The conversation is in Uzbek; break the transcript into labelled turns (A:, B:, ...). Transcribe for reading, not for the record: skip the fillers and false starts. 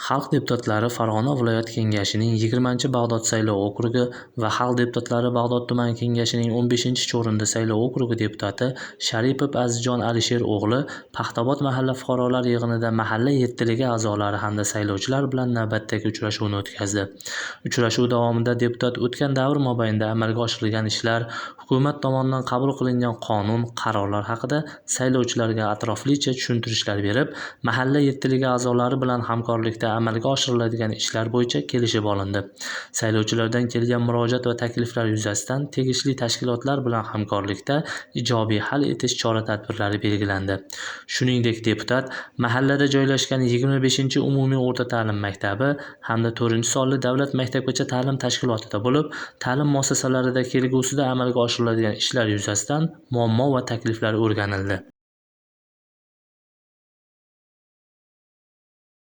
A: Xalq deputatlari Farg'ona viloyat kengashining 20-Bag'dod saylov okrugi va Xalq deputatlari Bag'dod tuman kengashining 15-Cho'rinda saylov okrugi deputati Sharipov Azizjon Alisher o'g'li Paxtabod mahalla fuqarolar yig'inida mahalla yettiligi a'zolari hamda saylovchilar bilan navbatdagi uchrashuvni o'tkazdi. Uchrashuv davomida deputat o'tgan davr mobaynida amalga oshirilgan ishlar, hukumat tomonidan qabul qilingan qonun, qarorlar haqida saylovchilarga atroflicha tushuntirishlar berib, mahalla yettiligi a'zolari bilan hamkorlikda amalga oshiriladigan ishlar bo'yicha kelishib olindi. Saylovchilardan kelgan murojaat va takliflar yuzasidan tegishli tashkilotlar bilan hamkorlikda ijobiy hal etish chora-tadbirlari belgilandi. Shuningdek, deputat mahallada joylashgan 25-umumiy o'rta ta'lim maktabi hamda 4-sonli davlat maktabgacha ta'lim tashkilotida bo'lib, ta'lim muassasalarida kelgusida amalga oshiriladigan ishlar yuzasidan muammo va takliflar o'rganildi.